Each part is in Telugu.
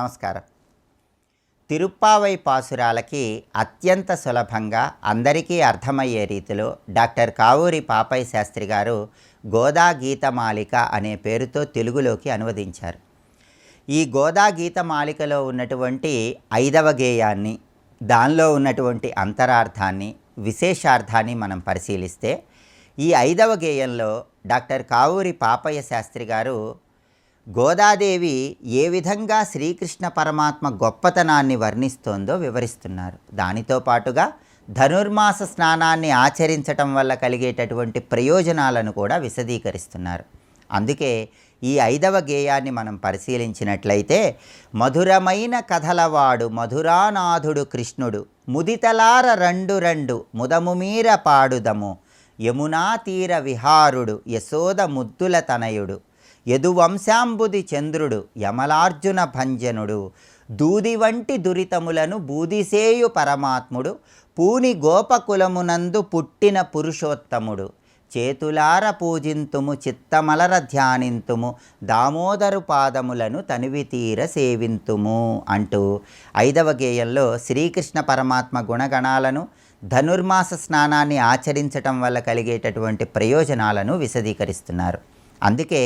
నమస్కారం. తిరుప్పావై పాసురాలకి అత్యంత సులభంగా అందరికీ అర్థమయ్యే రీతిలో డాక్టర్ కావూరి పాపయ్య శాస్త్రి గారు గోదా గీతమాలిక అనే పేరుతో తెలుగులోకి అనువదించారు. ఈ గోదా గీతమాలికలో ఉన్నటువంటి 5వ గేయాన్ని, దానిలో ఉన్నటువంటి అంతరార్థాన్ని, విశేషార్థాన్ని మనం పరిశీలిస్తే, ఈ 5వ గేయంలో డాక్టర్ కావూరి పాపయ్య శాస్త్రి గారు గోదాదేవి ఏ విధంగా శ్రీకృష్ణ పరమాత్మ గొప్పతనాన్ని వర్ణిస్తోందో వివరిస్తున్నారు. దానితో పాటుగా ధనుర్మాస స్నానాన్ని ఆచరించటం వల్ల కలిగేటటువంటి ప్రయోజనాలను కూడా విశదీకరిస్తున్నారు. అందుకే ఈ 5వ గేయాన్ని మనం పరిశీలించినట్లయితే, మధురమైన కథలవాడు మధురానాథుడు కృష్ణుడు, ముదితలార రెండు రెండు ముదముమీర పాడుదము, యమునా తీర విహారుడు యశోద ముద్దుల తనయుడు, యదువంశాంబుది చంద్రుడు యమలార్జున భంజనుడు, దూది వంటి దురితములను బూదిసేయు పరమాత్ముడు, పూని గోపకులమునందు పుట్టిన పురుషోత్తముడు, చేతులార పూజింతుము చిత్తమలర ధ్యానింతుము, దామోదరు పాదములను తనివితీర సేవింతుము అంటూ 5వ గేయంలో శ్రీకృష్ణ పరమాత్మ గుణగణాలను, ధనుర్మాస స్నానాన్ని ఆచరించటం వల్ల కలిగేటటువంటి ప్రయోజనాలను విశదీకరిస్తున్నారు. అందుకే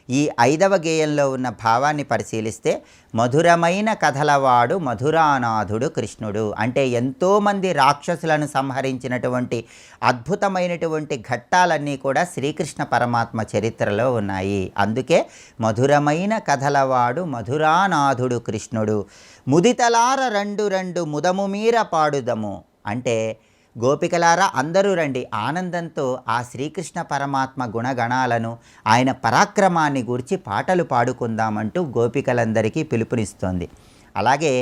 ఈ 5వ గేయంలో ఉన్న భావాన్ని పరిశీలిస్తే, మధురమైన కథలవాడు మధురానాథుడు కృష్ణుడు అంటే ఎంతోమంది రాక్షసులను సంహరించినటువంటి అద్భుతమైనటువంటి ఘట్టాలన్నీ కూడా శ్రీకృష్ణ పరమాత్మ చరిత్రలో ఉన్నాయి. అందుకే మధురమైన కథలవాడు మధురానాథుడు కృష్ణుడు, ముదితలార రెండు రెండు ముదము మీర పాడుదము అంటే గోపికలారా అందరూ రండి, ఆనందంతో ఆ శ్రీకృష్ణ పరమాత్మ గుణగణాలను, ఆయన పరాక్రమాన్ని గూర్చి పాటలు పాడుకుందామంటూ గోపికలందరికీ పిలుపునిస్తోంది. అలాగే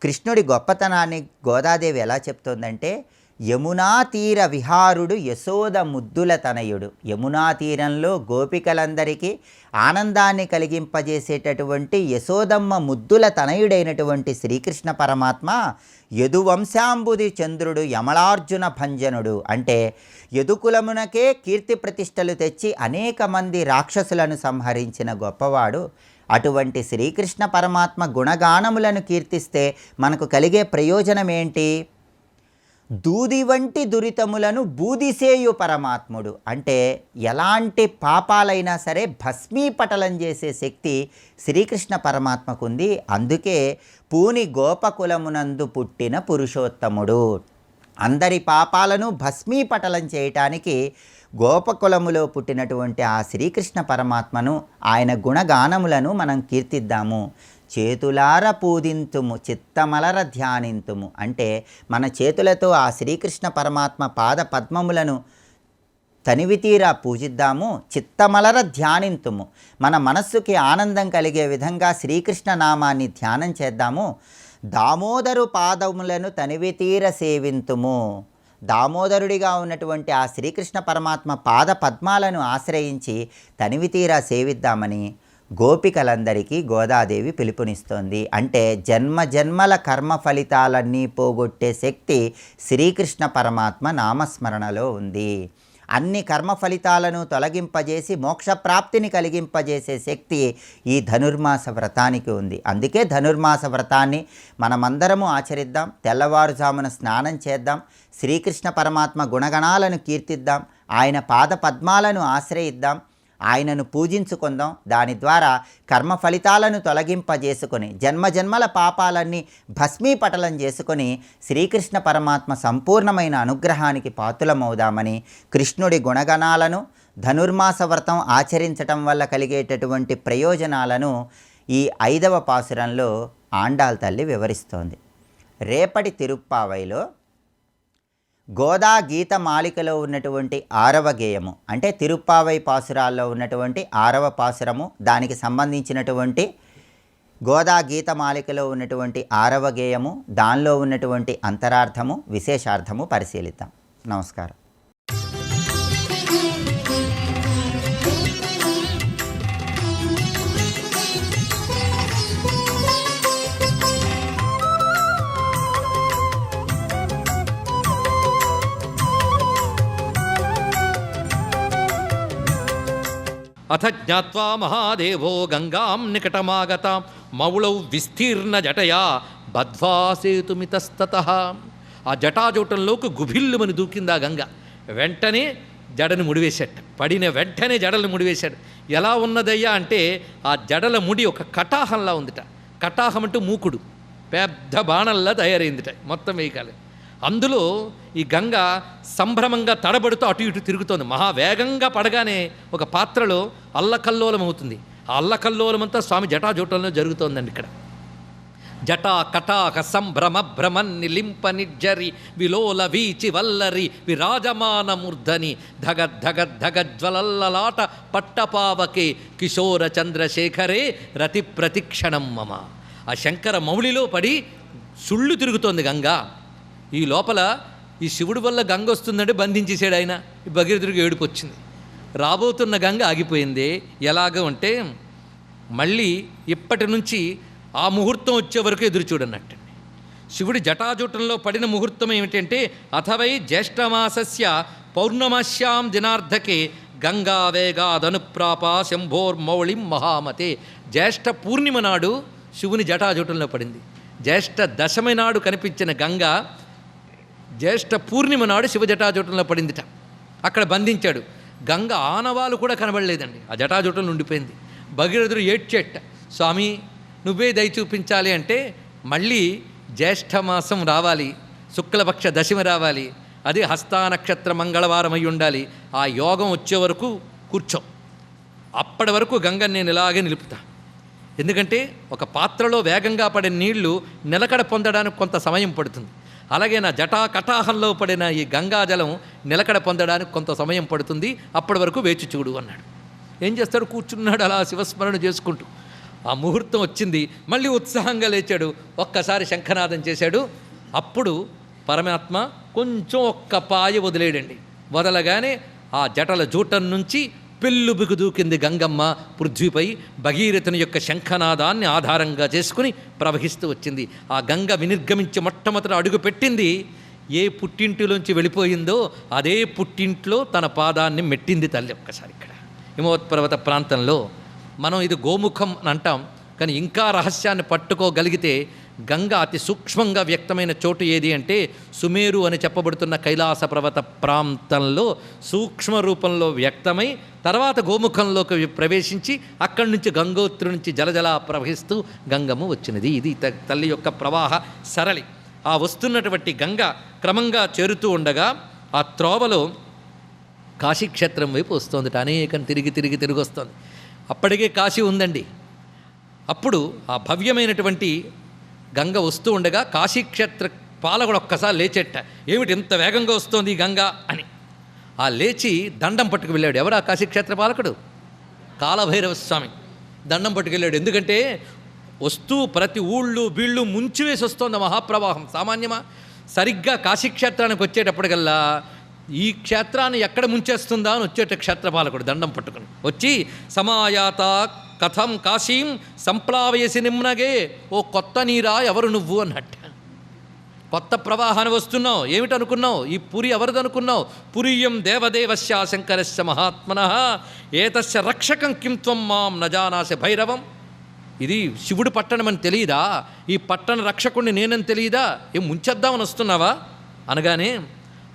కృష్ణుడి గొప్పతనాన్ని గోదాదేవి ఎలా చెప్తోందంటే, యమునా తీర విహారుడు యశోద ముద్దుల తనయుడు. యమునా తీరంలో గోపికలందరికీ ఆనందాన్ని కలిగింపజేసేటటువంటి యశోదమ్మ ముద్దుల తనయుడైనటువంటి శ్రీకృష్ణ పరమాత్మ యదువంశాంబుది చంద్రుడు యమలార్జున భంజనుడు అంటే యదుకులమునకే కీర్తి ప్రతిష్టలు తెచ్చి అనేక మంది రాక్షసులను సంహరించిన గొప్పవాడు. అటువంటి శ్రీకృష్ణ పరమాత్మ గుణగానములను కీర్తిస్తే మనకు కలిగే ప్రయోజనం ఏంటి? దూది వంటి దురితములను బూదిసేయు పరమాత్ముడు అంటే ఎలాంటి పాపాలైనా సరే భస్మీపటలం చేసే శక్తి శ్రీకృష్ణ పరమాత్మకు ఉంది. అందుకే పూని గోపకులమునందు పుట్టిన పురుషోత్తముడు. అందరి పాపాలను భస్మీపటలం చేయటానికి గోపకులములో పుట్టినటువంటి ఆ శ్రీకృష్ణ పరమాత్మను, ఆయన గుణగానములను మనం కీర్తిద్దాము. చేతులార పూజింతుము చిత్తమలర ధ్యానింతుము అంటే మన చేతులతో ఆ శ్రీకృష్ణ పరమాత్మ పాద పద్మములను తనివితీరా పూజిద్దాము. చిత్తమలర ధ్యానింతుము మన మనస్సుకి ఆనందం కలిగే విధంగా శ్రీకృష్ణ నామాన్ని ధ్యానం చేద్దాము. దామోదరు పాదములను తనివితీర సేవింతుము దామోదరుడిగా ఉన్నటువంటి ఆ శ్రీకృష్ణ పరమాత్మ పాద పద్మాలను ఆశ్రయించి తనివితీరా సేవిద్దామని గోపికలందరికీ గోదాదేవి పిలుపునిస్తోంది. అంటే జన్మ జన్మల కర్మ ఫలితాలన్నీ పోగొట్టే శక్తి శ్రీకృష్ణ పరమాత్మ నామస్మరణలో ఉంది. అన్ని కర్మ ఫలితాలను తొలగింపజేసి మోక్షప్రాప్తిని కలిగింపజేసే శక్తి ఈ ధనుర్మాస వ్రతానికి ఉంది. అందుకే ధనుర్మాస వ్రతాన్ని మనమందరము ఆచరిద్దాం. తెల్లవారుజామున స్నానం చేద్దాం, శ్రీకృష్ణ పరమాత్మ గుణగణాలను కీర్తిద్దాం, ఆయన పాద పద్మాలను ఆశ్రయిద్దాం, ఆయనను పూజించుకుందాం. దాని ద్వారా కర్మ ఫలితాలను తొలగింపజేసుకొని జన్మజన్మల పాపాలన్నీ భస్మీపటలం చేసుకొని శ్రీకృష్ణ పరమాత్మ సంపూర్ణమైన అనుగ్రహానికి పాత్రులమవుదామని, కృష్ణుడి గుణగణాలను, ధనుర్మాస వ్రతం ఆచరించటం వల్ల కలిగేటటువంటి ప్రయోజనాలను ఈ 5వ పాసురంలో ఆండాళ్ తల్లి వివరిస్తోంది. రేపటి తిరుప్పావైలో గోదా గీతమాలికలో ఉన్నటువంటి 6వ గేయము అంటే తిరుప్పావై పాసురాల్లో ఉన్నటువంటి 6వ పాసురము, దానికి సంబంధించినటువంటి గోదా గీతమాలికలో ఉన్నటువంటి 6వ గేయము, దానిలో ఉన్నటువంటి అంతరార్థము, విశేషార్థము పరిశీలిద్దాం. నమస్కారం. అథ జ్ఞాత్వా మహాదేవో గంగాం నికటమాగతాం మౌళౌ విస్తీర్ణ జటయా బద్ధ్వా సేతుమితస్తతః. ఆ జటాజూటంలోకి గుభిల్లుమని దూకింది ఆ గంగ. వెంటనే జడను ముడివేశాడు. పడిన వెంటనే జడలు ముడివేశాడు. ఎలా ఉన్నదయ్యా అంటే ఆ జడల ముడి ఒక కటాహంలా ఉందిట. కటాహం అంటూ మూకుడు, పెద్ద బాణంలా తయారైందిట, మొత్తం వేయకాలి. అందులో ఈ గంగ సంభ్రమంగా తడబడుతూ అటు ఇటు తిరుగుతోంది. మహావేగంగా పడగానే ఒక పాత్రలో అల్లకల్లోలం అవుతుంది. ఆ అల్లకల్లోలమంతా స్వామి జటాజూటంలో జరుగుతోందండి. ఇక్కడ జటా కటాక సంభ్రమ భ్రమన్ని లింప నిర్జరి విలోల వీచి వల్లరి విరాజమాన మూర్ధని ధగ ధగ ధగజ్వలల్లలాట పట్టపావకే కిశోర చంద్రశేఖరే రతి ప్రతిక్షణం మమ. ఆ శంకర మౌళిలో పడి సుళ్ళు తిరుగుతోంది గంగ. ఈ లోపల ఈ శివుడి వల్ల గంగ వస్తుందంటే బంధించేసాడు ఆయన. ఈ భగీరథుడికి ఏడుపు వచ్చింది. రాబోతున్న గంగ ఆగిపోయింది. ఎలాగ అంటే మళ్ళీ ఇప్పటి నుంచి ఆ ముహూర్తం వచ్చే వరకు ఎదురు చూడన్నట్టండి. శివుడి జటాజూటంలో పడిన ముహూర్తం ఏమిటంటే అథవై జ్యేష్ఠమాసస్య పౌర్ణమాస్యాం దినార్ధకే గంగా వేగాదనుప్రాప శంభోర్మౌళిం మహామతే. జ్యేష్ఠ పూర్ణిమ నాడు శివుని జటాజూటంలో పడింది. జ్యేష్ఠ దశమి నాడు కనిపించిన గంగ జ్యేష్ఠ పూర్ణిమ నాడు శివ జటాజూటంలో పడిందిట. అక్కడ బంధించాడు. గంగ ఆనవాలు కూడా కనబడలేదండి, ఆ జటాజూటంలో ఉండిపోయింది. భగీరథుడు ఏడ్చేట, స్వామి నువ్వే దయ చూపించాలి అంటే మళ్ళీ జ్యేష్ఠమాసం రావాలి, శుక్లపక్ష దశమి రావాలి, అది హస్తానక్షత్ర మంగళవారం అయి ఉండాలి. ఆ యోగం వచ్చే వరకు కూర్చో, అప్పటి వరకు గంగని నేను ఇలాగే నిలుపుతా. ఎందుకంటే ఒక పాత్రలో వేగంగా పడే నీళ్లు నిలకడ పొందడానికి కొంత సమయం పడుతుంది. అలాగే నా జటా కటాహంలో పడిన ఈ గంగాజలం నిలకడ పొందడానికి కొంత సమయం పడుతుంది, అప్పటి వరకు వేచి చూడు అన్నాడు. ఏం చేస్తాడు? కూర్చున్నాడు అలా శివస్మరణ చేసుకుంటూ. ఆ ముహూర్తం వచ్చింది. మళ్ళీ ఉత్సాహంగా లేచాడు, ఒక్కసారి శంఖనాదం చేశాడు. అప్పుడు పరమాత్మ కొంచెం ఒక్క పాయ వదిలేడండి. వదలగానే ఆ జటల జూటం నుంచి పెళ్ళుబిగు దూకింది గంగమ్మ పృథ్వీపై. భగీరథుని యొక్క శంఖనాదాన్ని ఆధారంగా చేసుకుని ప్రవహిస్తూ వచ్చింది. ఆ గంగ వినిర్గమించి మొట్టమొదట అడుగు పెట్టింది ఏ పుట్టింటిలోంచి వెళ్ళిపోయిందో అదే పుట్టింట్లో తన పాదాన్ని మెట్టింది తల్లి. ఒక్కసారి ఇక్కడ హిమవత్పర్వత ప్రాంతంలో మనం ఇది గోముఖం అని అంటాం, కానీ ఇంకా రహస్యాన్ని పట్టుకోగలిగితే గంగ అతి సూక్ష్మంగా వ్యక్తమైన చోటు ఏది అంటే సుమేరు అని చెప్పబడుతున్న కైలాస పర్వత ప్రాంతంలో సూక్ష్మ రూపంలో వ్యక్తమై తర్వాత గోముఖంలోకి ప్రవేశించి అక్కడి నుంచి గంగోత్రి నుంచి జలజలా ప్రవహిస్తూ గంగమ్మ వచ్చినది. ఇది తల్లి యొక్క ప్రవాహ సరళి. ఆ వస్తున్నటువంటి గంగ క్రమంగా చేరుతూ ఉండగా ఆ త్రోవలో కాశీక్షేత్రం వైపు వస్తుంది. అనేకం తిరిగి వస్తుంది. అప్పటికే కాశీ ఉందండి. అప్పుడు ఆ భవ్యమైనటువంటి గంగ వస్తూ ఉండగా కాశీక్షేత్ర పాలకుడు ఒక్కసారి లేచెట్ట, ఏమిటి ఎంత వేగంగా వస్తోంది ఈ గంగ అని. ఆ లేచి దండం పట్టుకు వెళ్ళాడు. ఎవరు ఆ కాశీక్షేత్ర పాలకుడు? కాలభైరవ స్వామి. దండం పట్టుకెళ్ళాడు. ఎందుకంటే వస్తూ ప్రతి ఊళ్ళు బీళ్ళు ముంచివేసి వస్తోంది మహాప్రవాహం. సామాన్యమా? సరిగ్గా కాశీక్షేత్రానికి వచ్చేటప్పటికల్లా ఈ క్షేత్రాన్ని ఎక్కడ ముంచేస్తుందా అని వచ్చేట క్షేత్రపాలకుడు దండం పట్టుకుని వచ్చి సమాయాత కథం కాశీం సంప్లావయసి నిమ్నగే, ఓ కొత్త నీరా ఎవరు నువ్వు అన్నట్ట. కొత్త ప్రవాహాన్ని వస్తున్నావు, ఏమిటనుకున్నావు? ఈ పురి ఎవరిదనుకున్నావు? పురియం దేవదేవస్య శంకరస్య మహాత్మనః ఏతస్య రక్షకం కిం త్వం మాం నజానాసి భైరవం. ఇది శివుడు పట్టణం అని తెలియదా? ఈ పట్టణ రక్షకుడిని నేనని తెలియదా? ఏం ముంచేద్దామని వస్తున్నావా అనగానే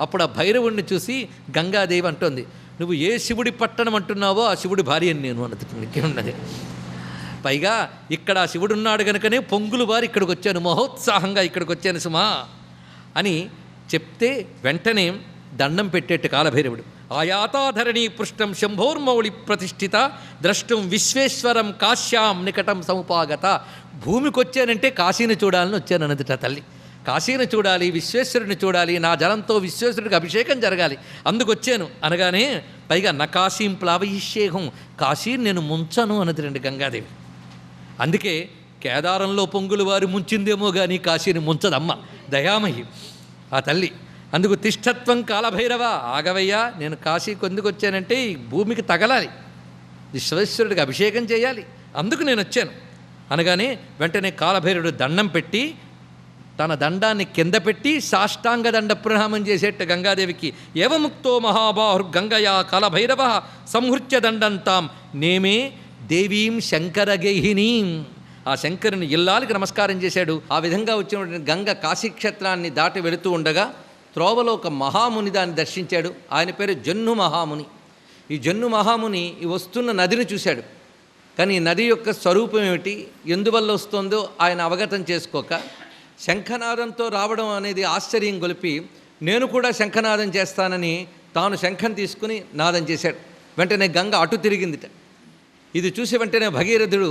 అప్పుడు ఆ భైరవుడిని చూసి గంగాదేవి అంటోంది, నువ్వు ఏ శివుడి పట్టణం అంటున్నావో ఆ శివుడి భార్య అని నేను అన్నది. ఇంకేమున్నది? పైగా ఇక్కడ ఆ శివుడు ఉన్నాడు కనుకనే పొంగులు వారు ఇక్కడికి వచ్చాను, మహోత్సాహంగా ఇక్కడికి వచ్చాను సుమా అని చెప్తే వెంటనే దండం పెట్టేట్టు కాలభైరవుడు. ఆయాతాధరణి పృష్టం శంభోర్మౌళి ప్రతిష్ఠిత ద్రష్టం విశ్వేశ్వరం కాశ్యాం నికటం సముపాగత. భూమికి వచ్చానంటే కాశీని చూడాలని వచ్చాను అన్నదిట తల్లి. కాశీని చూడాలి, విశ్వేశ్వరుని చూడాలి, నా జలంతో విశ్వేశ్వరుడికి అభిషేకం జరగాలి, అందుకొచ్చాను అనగానే పైగా నా కాశీం ప్లావయిష్యేహం, కాశీని నేను ముంచను అన్నది రండి గంగాదేవి. అందుకే కేదారంలో పొంగులు వారు ముంచిందేమో కానీ కాశీని ముంచదమ్మ, దయామహి ఆ తల్లి. అందుకు తిష్టత్వం కాలభైరవ, ఆగవయ్యా, నేను కాశీకి ఎందుకు వచ్చానంటే ఈ భూమికి తగలాలి, విశ్వేశ్వరుడికి అభిషేకం చేయాలి, అందుకు నేను వచ్చాను అనగానే వెంటనే కాలభైరవుడు దండం పెట్టి తన దండాన్ని కింద పెట్టి సాష్టాంగ దండ ప్రణామం చేసేట గంగాదేవికి. ఏవముక్తో మహాబాహుర్ గంగయా కలభైరవ సంహృత్య దండంతాం నేమే దేవీం శంకరగేహినీం. ఆ శంకరుని ఇల్లాలకి నమస్కారం చేశాడు. ఆ విధంగా వచ్చినటువంటి గంగ కాశీక్షేత్రాన్ని దాటి వెళుతూ ఉండగా త్రోవలో ఒక మహాముని దాన్ని దర్శించాడు. ఆయన పేరు జన్ను మహాముని. ఈ జన్ను మహాముని ఈ వస్తున్న నదిని చూశాడు. కానీ ఈ నది యొక్క స్వరూపం ఏమిటి, ఎందువల్ల వస్తుందో ఆయన అవగతం చేసుకోక శంఖనాదంతో రావడం అనేది ఆశ్చర్యం గొలిపి, నేను కూడా శంఖనాదం చేస్తానని తాను శంఖం తీసుకుని నాదం చేశాడు. వెంటనే గంగ అటు తిరిగిందిట. ఇది చూసి వెంటనే భగీరథుడు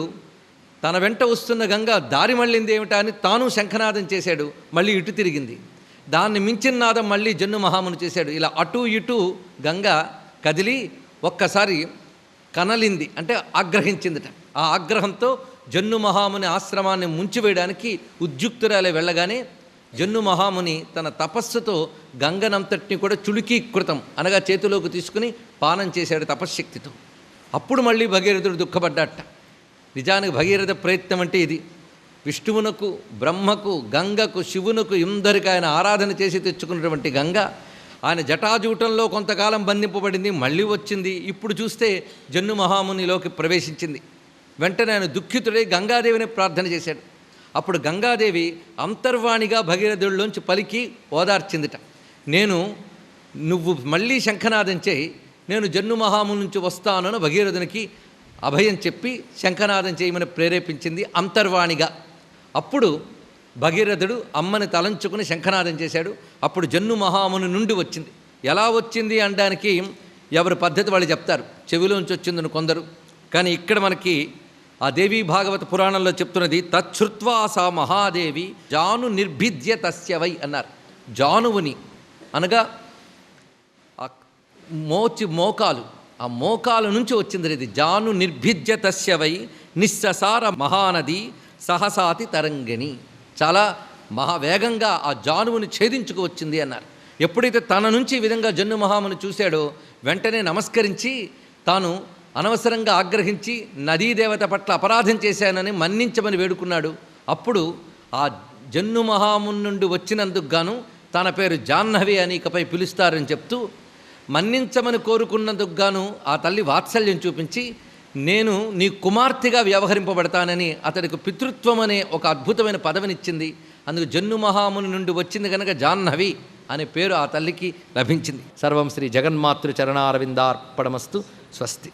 తన వెంట వస్తున్న గంగ దారి మళ్ళింది ఏమిటా అని తాను శంఖనాదం చేశాడు. మళ్ళీ ఇటు తిరిగింది. దాన్ని మించిన నాదం మళ్ళీ జన్ను మహాముని చేశాడు. ఇలా అటు ఇటు గంగ కదిలి ఒక్కసారి కనలింది, అంటే ఆగ్రహించిందిట. ఆ ఆగ్రహంతో జన్ను మహాముని ఆశ్రమాన్ని ముంచివేయడానికి ఉద్యుక్తురాలే వెళ్ళగానే జన్ను మహాముని తన తపస్సుతో గంగనంతటిని కూడా చుళుకీకృతం అనగా చేతిలోకి తీసుకుని పానం చేశాడు తపశ్శక్తితో. అప్పుడు మళ్ళీ భగీరథుడు దుఃఖపడ్డాట. నిజానికి భగీరథ ప్రయత్నం అంటే ఇది. విష్ణువునకు, బ్రహ్మకు, గంగకు, శివునకు ఇందరికి ఆయన ఆరాధన చేసి తెచ్చుకున్నటువంటి గంగ ఆయన జటాజూటంలో కొంతకాలం బంధింపబడింది, మళ్ళీ వచ్చింది. ఇప్పుడు చూస్తే జన్ను మహామునిలోకి ప్రవేశించింది. వెంటనే ఆయన దుఃఖితుడై గంగాదేవిని ప్రార్థన చేశాడు. అప్పుడు గంగాదేవి అంతర్వాణిగా భగీరథుడిలోంచి పలికి ఓదార్చిందిట. నువ్వు మళ్ళీ శంఖనాదం చేయి, నేను జన్ను మహాముని నుంచి వస్తానని భగీరథునికి అభయం చెప్పి శంఖనాదం చేయమని ప్రేరేపించింది అంతర్వాణిగా. అప్పుడు భగీరథుడు అమ్మని తలంచుకుని శంఖనాదం చేశాడు. అప్పుడు జన్ను మహాముని నుండి వచ్చింది. ఎలా వచ్చింది అనడానికి ఎవరి పద్ధతి వాళ్ళు చెప్తారు, చెవిలోంచి వచ్చిందని కొందరు. కానీ ఇక్కడ మనకి ఆ దేవీ భాగవత పురాణంలో చెప్తున్నది తచ్చుత్వా సా మహాదేవి జాను నిర్భిద్య తస్యవై అన్నారు. జానువుని అనగా మోకాలు, ఆ మోకాలు నుంచి వచ్చింది ఇది. జాను నిర్భిద్య తస్యవై నిస్ససార మహానది సహసాతి తరంగిణి. చాలా మహావేగంగా ఆ జానువుని ఛేదించుకు వచ్చింది అన్నారు. ఎప్పుడైతే తన నుంచి ఈ విధంగా జన్ను మహాముని చూశాడో వెంటనే నమస్కరించి తాను అనవసరంగా ఆగ్రహించి నదీదేవత పట్ల అపరాధం చేశానని మన్నించమని వేడుకున్నాడు. అప్పుడు ఆ జన్ను మహాముని నుండి వచ్చినందుకు గాను తన పేరు జాహ్నవి అని ఇకపై పిలుస్తారని చెప్తూ, మన్నించమని కోరుకున్నందుకు గాను ఆ తల్లి వాత్సల్యం చూపించి నేను నీ కుమార్తెగా వ్యవహరింపబడతానని అతడికి పితృత్వం అనే ఒక అద్భుతమైన పదవినిచ్చింది. అందుకు జన్ను మహాముని నుండి వచ్చింది కనుక జాహ్నవి అనే పేరు ఆ తల్లికి లభించింది. సర్వం శ్రీ జగన్మాతృ చరణారవిందార్పణమస్తు. స్వస్తి.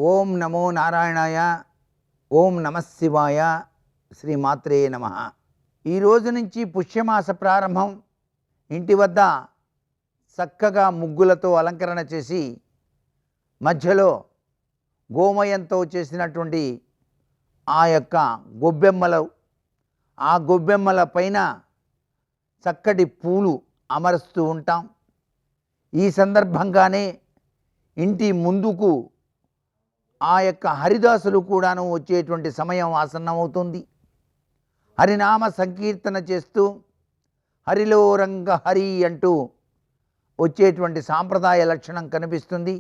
ఓం నమో నారాయణాయ, ఓం నమఃశివాయ, శ్రీమాత్రే నమః. ఈరోజు నుంచి పుష్యమాస ప్రారంభం. ఇంటి వద్ద చక్కగా ముగ్గులతో అలంకరణ చేసి మధ్యలో గోమయంతో చేసినటువంటి ఆ యొక్క గొబ్బెమ్మలు, ఆ గొబ్బెమ్మల పైన చక్కటి పూలు అమరుస్తూ ఉంటాం. ఈ సందర్భంగానే ఇంటి ముందుకు ఆ యొక్క హరిదాసులు కూడాను వచ్చేటువంటి సమయం ఆసన్నమవుతుంది. హరినామ సంకీర్తన చేస్తూ హరిలో రంగ హరి అంటూ వచ్చేటువంటి సాంప్రదాయ లక్షణం కనిపిస్తుంది.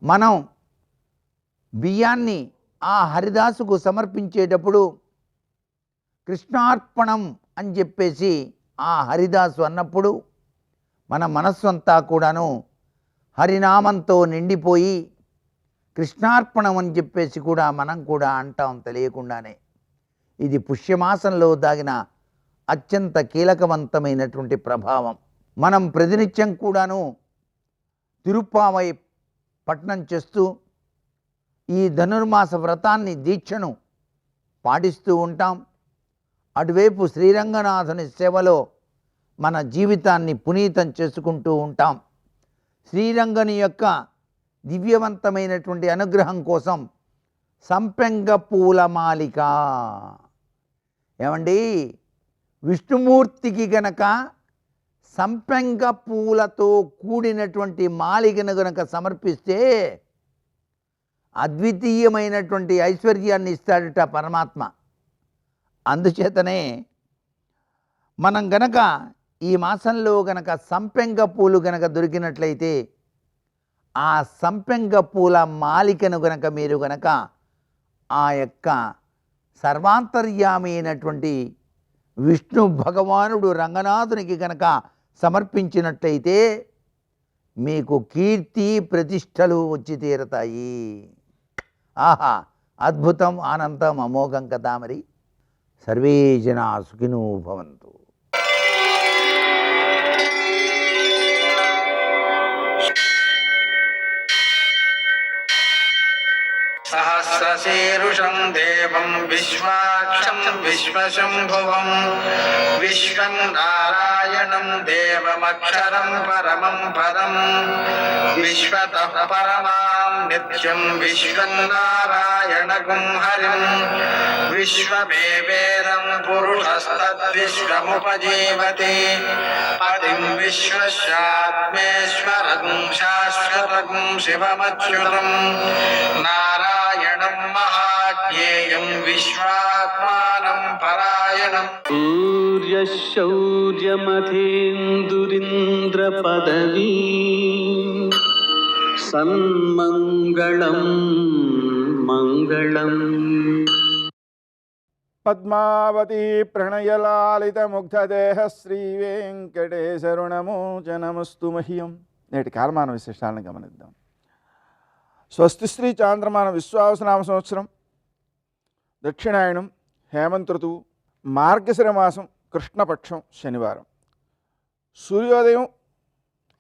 మనం బియ్యాన్ని ఆ హరిదాసుకు సమర్పించేటప్పుడు కృష్ణార్పణం అని చెప్పేసి ఆ హరిదాసు అన్నప్పుడు మన మనస్సు అంతా కూడాను హరినామంతో నిండిపోయి కృష్ణార్పణం అని చెప్పేసి కూడా మనం కూడా అంటాం తెలియకుండానే. ఇది పుష్యమాసంలో దాగిన అత్యంత కీలకవంతమైనటువంటి ప్రభావం. మనం ప్రతినిత్యం కూడాను తిరుప్పావై పఠనం చేస్తూ ఈ ధనుర్మాస వ్రతాన్ని, దీక్షను పాటిస్తూ ఉంటాం. అటువైపు శ్రీరంగనాథుని సేవలో మన జీవితాన్ని పునీతం చేసుకుంటూ ఉంటాం. శ్రీరంగని యొక్క దివ్యవంతమైనటువంటి అనుగ్రహం కోసం సంపెంగ పూల మాలిక. ఏమండి, విష్ణుమూర్తికి గనక సంపెంగ పూలతో కూడినటువంటి మాలికను గనక సమర్పిస్తే అద్వితీయమైనటువంటి ఐశ్వర్యాన్ని ఇస్తాడట పరమాత్మ. అందుచేతనే మనం గనక ఈ మాసంలో గనక సంపెంగ పూలు గనక దొరికినట్లయితే ఆ సంపెంగ పూల మాలికను గనక మీరు గనక ఆ యొక్క సర్వాంతర్యామి అయినటువంటి విష్ణు భగవానుడు రంగనాథునికి గనక సమర్పించినట్లయితే మీకు కీర్తి ప్రతిష్టలు వచ్చి తీరతాయి. ఆహా, అద్భుతం, ఆనందం, అమోఘం కదా. మరి సర్వే జనా సుఖినో భవంతు. सहस्रशीर्षं देवं विश्वाक्षं विश्वशम्भुवं विश्वं नारायणं देवमक्षरं परमं पदं विश्वतः परमां नित्यं विश्वं नारायणगुं हरिं विश्वमेवेदं पुरुषस्तद्विश्वमुपजीवति पतिं विश्वस्यात्मेश्वरगुं शाश्वतगुं शिवमच्युतं नारायणं महाज्ञेयं विश्वात्मानं परायणम् सूर्यशौर्यमथेन्दुरिन्द्रपदवी सन्मङ्गलं मङ्गलम् పద్మావతి ప్రణయలాలితముగ్ధదేహ శ్రీ వెంకటేశరుణమోచనమస్తు మహ్యం. నేటి కాలమాన విశేషాలను గమనిద్దాం. స్వస్తి శ్రీ చాంద్రమాన విశ్వావసనామ సంవత్సరం, దక్షిణాయనం, హేమంత ఋతువు, మార్గశిర మాసం, కృష్ణపక్షం, శనివారం. సూర్యోదయం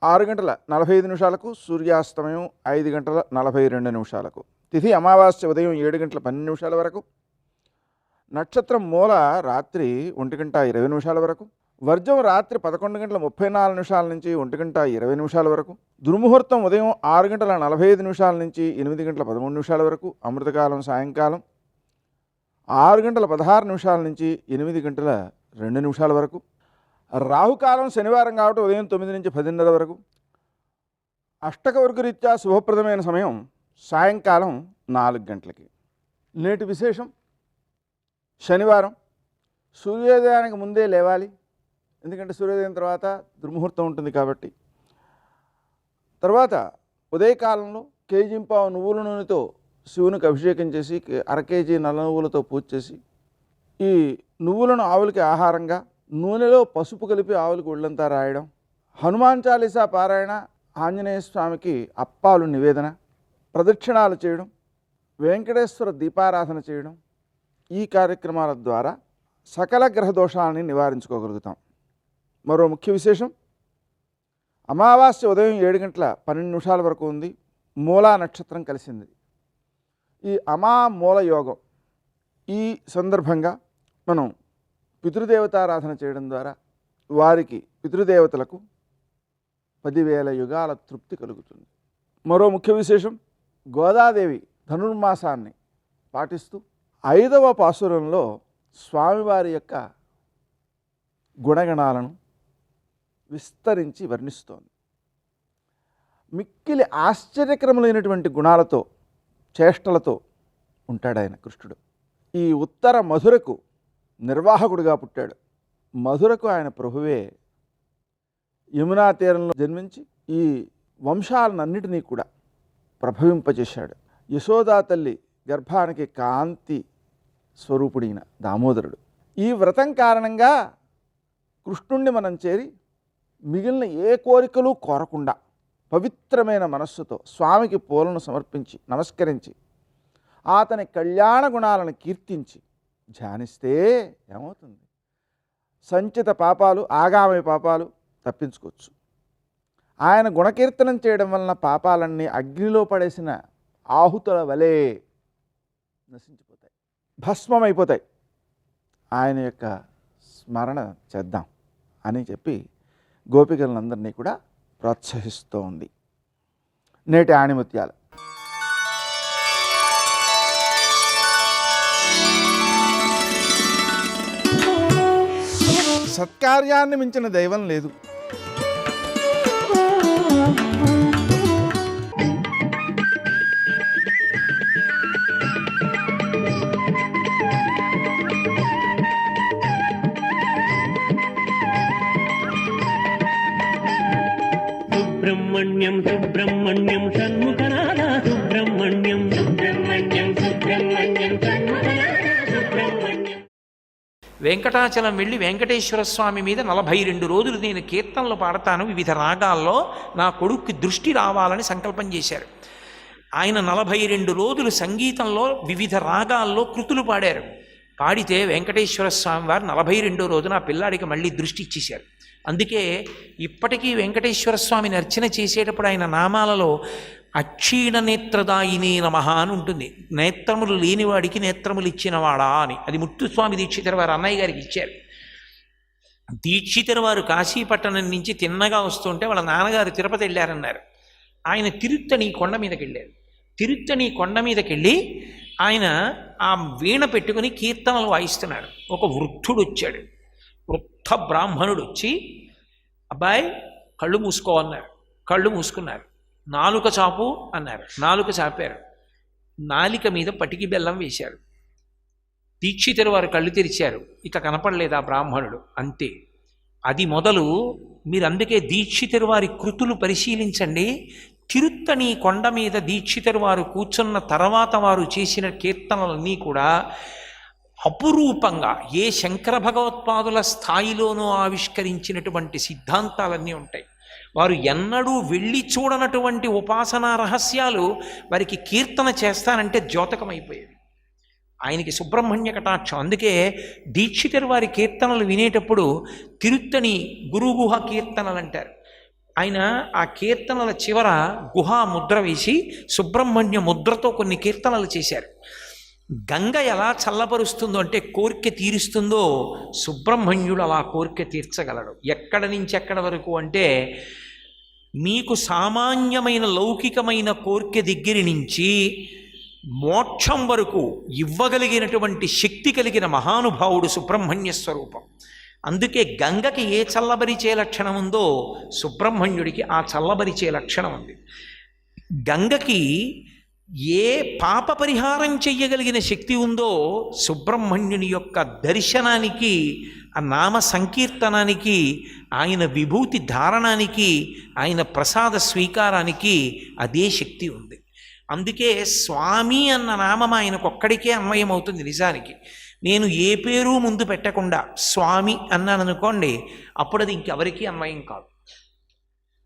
6:45 సూర్యాస్తమయం 5:42. తిథి అమావాస్య ఉదయం 7:12 వరకు. నక్షత్రం మూల రాత్రి 1:20 వరకు. వర్జం రాత్రి 11:34 నుంచి 1:20 వరకు. దుర్ముహూర్తం ఉదయం 6:45 నుంచి 8:13 వరకు. అమృతకాలం సాయంకాలం 6:16 నుంచి 8:02 వరకు. రాహుకాలం శనివారం కాబట్టి ఉదయం 9 నుంచి 10:30 వరకు. అష్టకవర్గ రీత్యా శుభప్రదమైన సమయం సాయంకాలం 4 గంటలకి. నేటి విశేషం, శనివారం సూర్యోదయానికి ముందే లేవాలి. ఎందుకంటే సూర్యోదయం తర్వాత దుర్ముహూర్తం ఉంటుంది కాబట్టి. తర్వాత ఉదయకాలంలో కేజీంపావు నువ్వుల నూనెతో శివునికి అభిషేకం చేసి 1/2 కేజీ నల్ల నువ్వులతో పూజ చేసి ఈ నువ్వులను ఆవులకి ఆహారంగా నూనెలో పసుపు కలిపి ఆవులకు ఒళ్ళంతా రాయడం, హనుమాన్ చాలీసా పారాయణ, ఆంజనేయ స్వామికి అప్పాలు నివేదన, ప్రదక్షిణాలు చేయడం, వెంకటేశ్వర దీపారాధన చేయడం, ఈ కార్యక్రమాల ద్వారా సకల గ్రహ దోషాలని నివారించుకోగలుగుతాం. మరో ముఖ్య విశేషం, అమావాస్య ఉదయం 7:12 వరకు ఉంది. మూలా నక్షత్రం కలిసింది. ఈ అమామూల యోగం, ఈ సందర్భంగా మనం పితృదేవతారాధన చేయడం ద్వారా వారికి, పితృదేవతలకు 10,000 యుగాల తృప్తి కలుగుతుంది. మరో ముఖ్య విశేషం, గోదాదేవి ధనుర్మాసాన్ని పాటిస్తూ 5వ పాసురంలో స్వామివారి యొక్క గుణగణాలను విస్తరించి వర్ణిస్తోంది. మిక్కిలి ఆశ్చర్యకరములైనటువంటి గుణాలతో, చేష్టలతో ఉంటాడు ఆయన కృష్ణుడు. ఈ ఉత్తర మధురకు నిర్వాహకుడిగా పుట్టాడు. మధురకు ఆయన ప్రభువే యమునా తీరంలో జన్మించి ఈ వంశాలన్నిటినీ కూడా ప్రభవింపజేశాడు. యశోదా తల్లి గర్భానికి కాంతి స్వరూపుడైన దామోదరుడు. ఈ వ్రతం కారణంగా కృష్ణుణ్ణి మనం చేరి మిగిలిన ఏ కోరికలు కోరకుండా పవిత్రమైన మనస్సుతో స్వామికి పూలను సమర్పించి నమస్కరించి అతని కళ్యాణ గుణాలను కీర్తించి ధ్యానిస్తే ఏమవుతుంది? సంచిత పాపాలు, ఆగామి పాపాలు తప్పించుకోవచ్చు. ఆయన గుణకీర్తనం చేయడం వలన పాపాలన్నీ అగ్నిలో పడేసిన ఆహుతుల వలె నశించిపోతాయి, భస్మమైపోతాయి. ఆయన యొక్క స్మరణ చేద్దాం అని చెప్పి గోపికలందరినీ కూడా ప్రోత్సహిస్తూ ఉంది. నేటి ఆణిముత్యాలు. సత్కార్యాన్ని మించిన దైవం లేదు. సుబ్రహ్మణ్యం సుబ్రహ్మణ్యం షణ్ముఖనాథ సుబ్రహ్మణ్యం సుబ్రహ్మణ్యం సుబ్రహ్మణ్యం షణ్ముఖనాథ సుబ్రహ్మణ్యం. వెంకటాచలం వెళ్ళి వెంకటేశ్వర స్వామి మీద 42 రోజులు నేను కీర్తనలు పాడతాను వివిధ రాగాల్లో, నా కొడుక్కి దృష్టి రావాలని సంకల్పం చేశారు. ఆయన 42 రోజులు సంగీతంలో వివిధ రాగాల్లో కృతులు పాడారు. పాడితే వెంకటేశ్వర స్వామి వారు 42వ రోజున ఆ పిల్లాడికి మళ్ళీ దృష్టి ఇచ్చేశారు. అందుకే ఇప్పటికీ వెంకటేశ్వర స్వామిని అర్చన చేసేటప్పుడు ఆయన నామాలలో అక్షీణ నేత్రదాయిని నమః అని ఉంటుంది. నేత్రములు లేనివాడికి నేత్రములు ఇచ్చినవాడా అని. అది ముత్తుస్వామి దీక్షితుల వారు అన్నయ్య గారికి ఇచ్చారు. దీక్షితుల వారు కాశీపట్టణం నుంచి తిన్నగా వస్తుంటే వాళ్ళ నాన్నగారు తిరుపతి వెళ్ళారన్నారు. ఆయన తిరుత్తణి కొండ మీదకి వెళ్ళారు. తిరుత్తణి కొండ మీదకి వెళ్ళి ఆయన ఆ వీణ పెట్టుకుని కీర్తనలు వాయిస్తున్నాడు. ఒక వృద్ధుడు వచ్చాడు. వృద్ధ బ్రాహ్మణుడు వచ్చి, అబ్బాయి కళ్ళు మూసుకో అన్నారు. కళ్ళు మూసుకున్నారు. నాలుక చాపు అన్నారు. నాలుక చాపారు. నాలిక మీద పటికి బెల్లం వేశారు. దీక్షితుల వారు కళ్ళు తెరిచారు. ఇక కనపడలేదు ఆ బ్రాహ్మణుడు. అంతే. అది మొదలు మీరు అందుకే దీక్షితుల వారి కృతులు పరిశీలించండి. తిరుత్తణి కొండ మీద దీక్షితుల వారు కూర్చున్న తర్వాత వారు చేసిన కీర్తనలన్నీ కూడా అపురూపంగా ఏ శంకర భగవత్పాదుల స్థాయిలోనూ ఆవిష్కరించినటువంటి సిద్ధాంతాలన్నీ ఉంటాయి. వారు ఎన్నడూ వెళ్ళి చూడనటువంటి ఉపాసనా రహస్యాలు వారికి కీర్తన చేస్తానంటే ద్యోతకమైపోయేది. ఆయనకి సుబ్రహ్మణ్య కటాక్షం. అందుకే దీక్షితుల వారి కీర్తనలు వినేటప్పుడు తిరుత్తణి గురుగుహ కీర్తనలు అంటారు. ఆయన ఆ కీర్తనల చివర గుహా ముద్ర వేసి సుబ్రహ్మణ్య ముద్రతో కొన్ని కీర్తనలు చేశారు. గంగ ఎలా చల్లపరుస్తుందో అంటే కోరిక తీరుస్తుందో సుబ్రహ్మణ్యుడు అలా కోరిక తీర్చగలడు. ఎక్కడి నుంచి ఎక్కడి వరకు అంటే మీకు సామాన్యమైన లౌకికమైన కోరిక దగ్గర నుంచి మోక్షం వరకు ఇవ్వగలిగినటువంటి శక్తి కలిగిన మహానుభావుడు సుబ్రహ్మణ్య స్వరూపం. అందుకే గంగకి ఏ చల్లబరిచే లక్షణం ఉందో సుబ్రహ్మణ్యుడికి ఆ చల్లబరిచే లక్షణం ఉంది. గంగకి ఏ పాప పరిహారం చెయ్యగలిగిన శక్తి ఉందో సుబ్రహ్మణ్యుని యొక్క దర్శనానికి, ఆ నామ సంకీర్తనానికి, ఆయన విభూతి ధారణానికి, ఆయన ప్రసాద స్వీకారానికి అదే శక్తి ఉంది. అందుకే స్వామి అన్న నామం ఆయనకొక్కడికే అన్వయం అవుతుంది. నిజానికి నేను ఏ పేరు ముందు పెట్టకుండా స్వామి అన్నాను అనుకోండి, అప్పుడు అది ఇంకెవరికీ అన్వయం కాదు,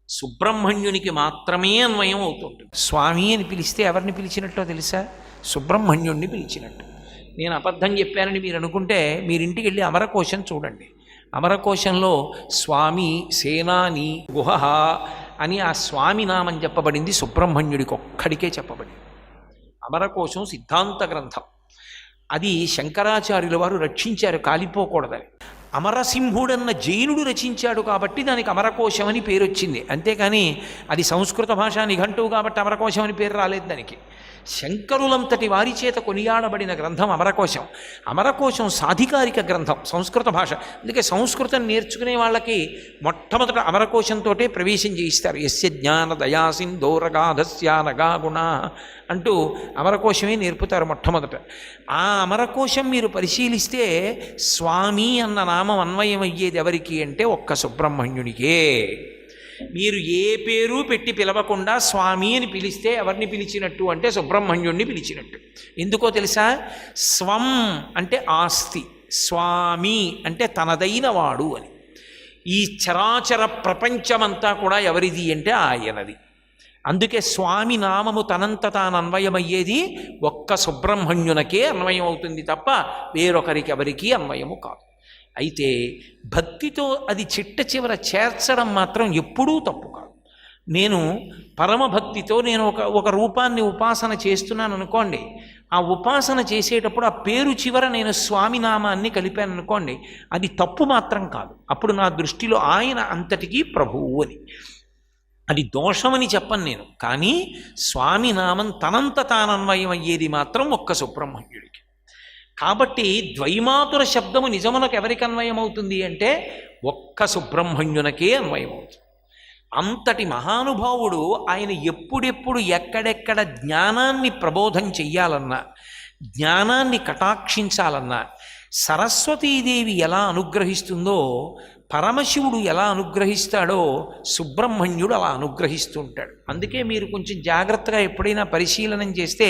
సుబ్రహ్మణ్యునికి మాత్రమే అన్వయం అవుతుంటుంది. స్వామి అని పిలిస్తే ఎవరిని పిలిచినట్టో తెలుసా? సుబ్రహ్మణ్యుణ్ణి పిలిచినట్టు. నేను అబద్ధం చెప్పానని మీరు అనుకుంటే మీరింటికి వెళ్ళి అమరకోశం చూడండి. అమరకోశంలో స్వామి సేనాని గుహ అని ఆ స్వామి నామం చెప్పబడింది. సుబ్రహ్మణ్యుడికి ఒక్కడికే చెప్పబడింది. అమరకోశం సిద్ధాంత గ్రంథం. అది శంకరాచార్యుల వారు రక్షించారు కాలిపోకూడదని. అమరసింహుడన్న జైనుడు రచించాడు కాబట్టి దానికి అమరకోశం అని పేరు వచ్చింది. అంతేకాని అది సంస్కృత భాషా నిఘంటువు కాబట్టి అమరకోశం అని పేరు రాలేదు దానికి. శంకరులంతటి వారి చేత కొనియాడబడిన గ్రంథం అమరకోశం. అమరకోశం సాధికారిక గ్రంథం, సంస్కృత భాష. అందుకే సంస్కృతం నేర్చుకునే వాళ్ళకి మొట్టమొదట అమరకోశంతో ప్రవేశం చేయిస్తారు. యస్య జ్ఞాన దయాసింధోరగాధస్యానగా గుణ అంటూ అమరకోశమే నేర్పుతారు మొట్టమొదట. ఆ అమరకోశం మీరు పరిశీలిస్తే స్వామి అన్న నామం అన్వయం అయ్యేది ఎవరికి అంటే ఒక్క సుబ్రహ్మణ్యునికే. మీరు ఏ పేరు పెట్టి పిలవకుండా స్వామి అని పిలిస్తే ఎవరిని పిలిచినట్టు అంటే సుబ్రహ్మణ్యుణ్ణి పిలిచినట్టు. ఎందుకో తెలుసా? స్వం అంటే ఆస్తి, స్వామి అంటే తనదైన వాడు అని. ఈ చరాచర ప్రపంచమంతా కూడా ఎవరిది అంటే ఆయనది. అందుకే స్వామి నామము తనంత తాను అన్వయమయ్యేది ఒక్క సుబ్రహ్మణ్యునకే అన్వయం అవుతుంది తప్ప వేరొకరికి ఎవరికీ అన్వయము కాదు. అయితే భక్తితో అది చిట్ట చివర చేర్చడం మాత్రం ఎప్పుడూ తప్పు కాదు. నేను పరమభక్తితో నేను ఒక రూపాన్ని ఉపాసన చేస్తున్నాను అనుకోండి, ఆ ఉపాసన చేసేటప్పుడు ఆ పేరు చివర నేను స్వామి నామాన్ని కలిపాను అనుకోండి, అది తప్పు మాత్రం కాదు. అప్పుడు నా దృష్టిలో ఆయన అంతటికీ ప్రభువు అని. అది దోషమని చెప్పను నేను. కానీ స్వామి నామం తనంత తానన్వయం అయ్యేది మాత్రం ఒక్క సుబ్రహ్మణ్యుడికి. కాబట్టి ద్వైమాతుర శబ్దము నిజమునకు ఎవరికి అన్వయమవుతుంది అంటే ఒక్క సుబ్రహ్మణ్యునకే అన్వయమవుతుంది. అంతటి మహానుభావుడు ఆయన ఎప్పుడెప్పుడు ఎక్కడెక్కడ జ్ఞానాన్ని ప్రబోధం చెయ్యాలన్నా, జ్ఞానాన్ని కటాక్షించాలన్నా, సరస్వతీదేవి ఎలా అనుగ్రహిస్తుందో, పరమశివుడు ఎలా అనుగ్రహిస్తాడో సుబ్రహ్మణ్యుడు అలా అనుగ్రహిస్తూ ఉంటాడు. అందుకే మీరు కొంచెం జాగ్రత్తగా ఎప్పుడైనా పరిశీలనం చేస్తే